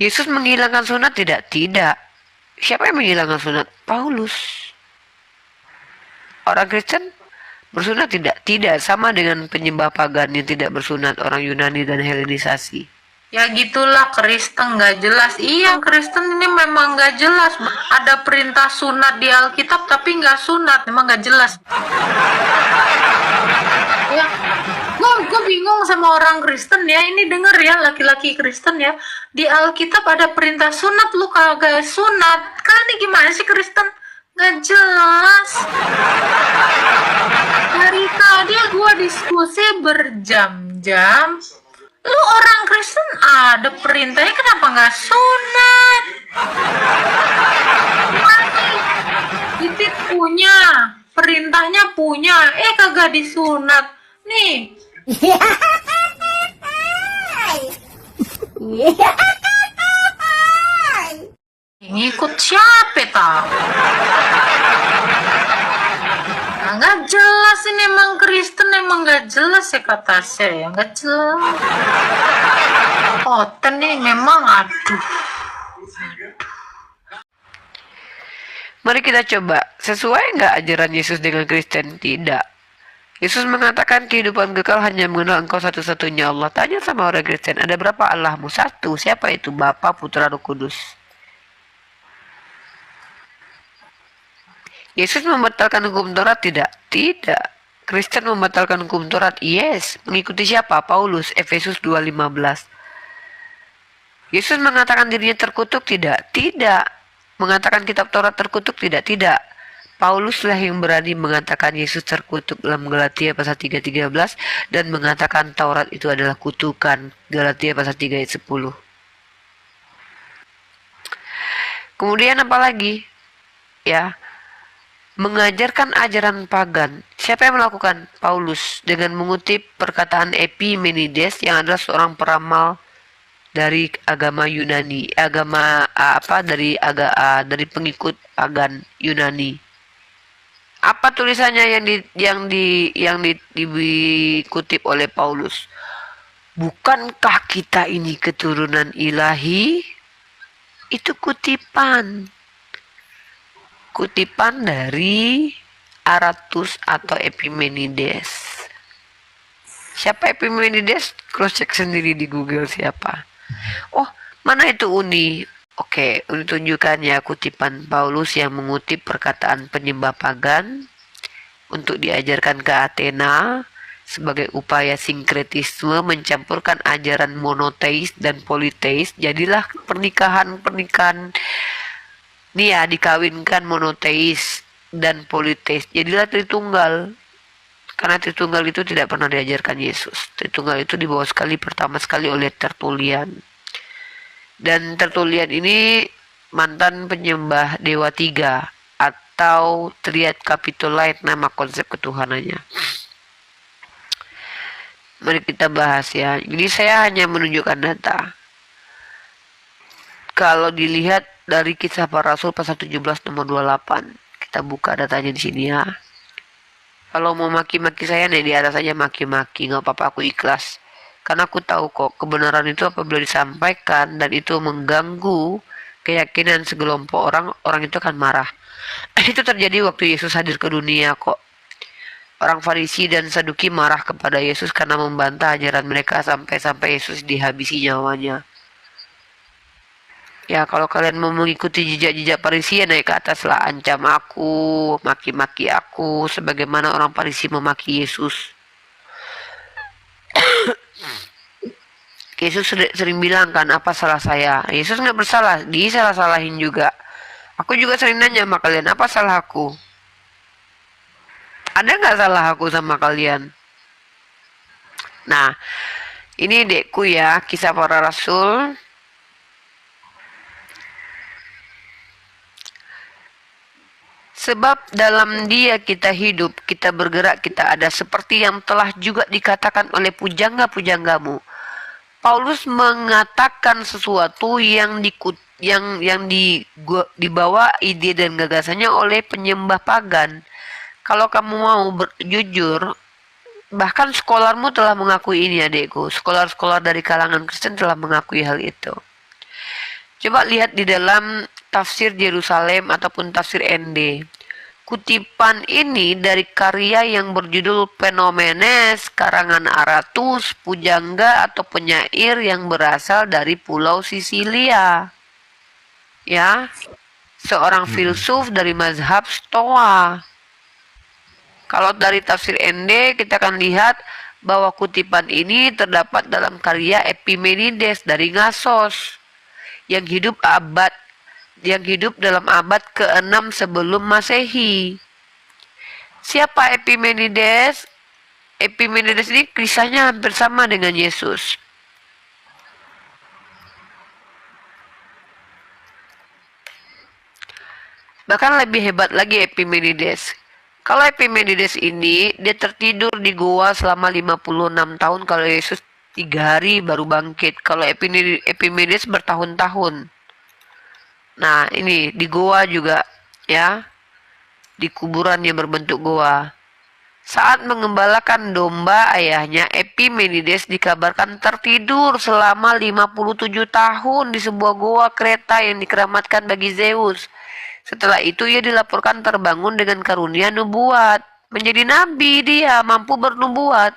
Yesus menghilangkan sunat tidak? Tidak. Siapa yang menghilangkan sunat? Paulus. Orang Kristen bersunat tidak? Tidak. Sama dengan penyembah pagan yang tidak bersunat, orang Yunani dan Helenisasi. Ya gitulah, Kristen nggak jelas. Iya, Kristen ini memang nggak jelas. Ada perintah sunat di Alkitab tapi nggak sunat, memang nggak jelas. Ya, gue bingung sama orang Kristen ya. Ini denger ya, laki-laki Kristen ya. Di Alkitab ada perintah sunat, lu kagak sunat. Kalian ini gimana sih Kristen? Nggak jelas. Dari tadi gue diskusi berjam-jam. Lu orang Kristen ada perintahnya, kenapa nggak sunat? Titik punya, perintahnya punya, kagak disunat. Nih, ngikut siapa tau? Nah, nggak jelas ini, emang Kristen emang nggak jelas ya, kata saya, nggak jelas. Oten nih memang, aduh. Mari kita coba, sesuai nggak ajaran Yesus dengan Kristen? Tidak. Yesus mengatakan kehidupan kekal hanya mengenal Engkau satu-satunya Allah. Tanya sama orang Kristen, ada berapa Allahmu? Satu. Siapa itu? Bapa, Putra, Roh Kudus. Yesus membatalkan hukum Taurat? Tidak. Tidak. Kristen membatalkan hukum Taurat? Yes. Mengikuti siapa? Paulus, Efesus 2:15. Yesus mengatakan dirinya terkutuk? Tidak. Tidak. Mengatakan kitab Taurat terkutuk? Tidak. Tidak. Pauluslah yang berani mengatakan Yesus terkutuk dalam Galatia pasal 3:13 dan mengatakan Taurat itu adalah kutukan. Galatia pasal 3 ayat 10. Kemudian apa lagi? Ya, mengajarkan ajaran pagan. Siapa yang melakukan? Paulus, dengan mengutip perkataan Epimenides yang adalah seorang peramal dari agama Yunani, dari pengikut pagan Yunani. Apa tulisannya yang dikutip oleh Paulus? Bukankah kita ini keturunan ilahi? Itu kutipan dari Aratus atau Epimenides. Siapa Epimenides? Cross check sendiri di Google siapa. Oh, mana itu Uni? Oke, Uni tunjukkan ya kutipan Paulus yang mengutip perkataan penyembah pagan untuk diajarkan ke Athena sebagai upaya sinkretisme mencampurkan ajaran monoteis dan politeis. Jadilah pernikahan nih ya, dikawinkan monoteis dan politeis. Jadilah Tritunggal. Karena Tritunggal itu tidak pernah diajarkan Yesus. Tritunggal itu dibawa pertama sekali oleh Tertullian. Dan Tertullian ini mantan penyembah Dewa Tiga atau Triad Capitolite, nama konsep ketuhanannya. Mari kita bahas ya. Jadi saya hanya menunjukkan data. Kalau dilihat dari Kisah Para Rasul pasal 17 nomor 28, kita buka datanya di sini ya. Kalau mau maki-maki saya nih, di atas saja maki-maki, nggak apa-apa, aku ikhlas. Karena aku tahu kok kebenaran itu apabila disampaikan dan itu mengganggu keyakinan segelompok orang, orang itu akan marah. Itu terjadi waktu Yesus hadir ke dunia kok. Orang Farisi dan Saduki marah kepada Yesus karena membantah ajaran mereka sampai Yesus dihabisi nyawanya. Ya, kalau kalian mau mengikuti jejak-jejak Farisi, ya naik ke atas lah, ancam aku, maki-maki aku, sebagaimana orang Farisi memaki Yesus. Yesus sering bilang kan, apa salah saya? Yesus nggak bersalah, dia salah-salahin juga. Aku juga sering nanya sama kalian, apa salah aku? Ada nggak salah aku sama kalian? Nah, ini dekku ya, Kisah Para Rasul. Sebab dalam Dia kita hidup, kita bergerak, kita ada, seperti yang telah juga dikatakan oleh pujangga-pujanggamu. Paulus mengatakan sesuatu yang dibawa ide dan gagasannya oleh penyembah pagan. Kalau kamu mau jujur, bahkan sekolarmu telah mengakui ini adikku. Sekolar-sekolar dari kalangan Kristen telah mengakui hal itu. Coba lihat di dalam tafsir Yerusalem ataupun tafsir ND. Kutipan ini dari karya yang berjudul Phenomenes karangan Aratus, pujangga atau penyair yang berasal dari Pulau Sisilia. Ya, seorang filsuf dari mazhab Stoa. Kalau dari tafsir ND kita akan lihat bahwa kutipan ini terdapat dalam karya Epimenides dari Nasos yang hidup dalam abad ke-6 sebelum Masehi. Siapa Epimenides? Epimenides ini kisahnya hampir sama dengan Yesus. Bahkan lebih hebat lagi Epimenides. Kalau Epimenides ini, dia tertidur di goa selama 56 tahun, kalau Yesus 3 hari baru bangkit. Kalau Epimenides bertahun-tahun. Nah, ini di goa juga, ya. Di kuburan yang berbentuk goa. Saat mengembalakan domba ayahnya, Epimenides dikabarkan tertidur selama 57 tahun di sebuah goa Kreta yang dikeramatkan bagi Zeus. Setelah itu ia dilaporkan terbangun dengan karunia nubuat. Menjadi nabi dia, mampu bernubuat.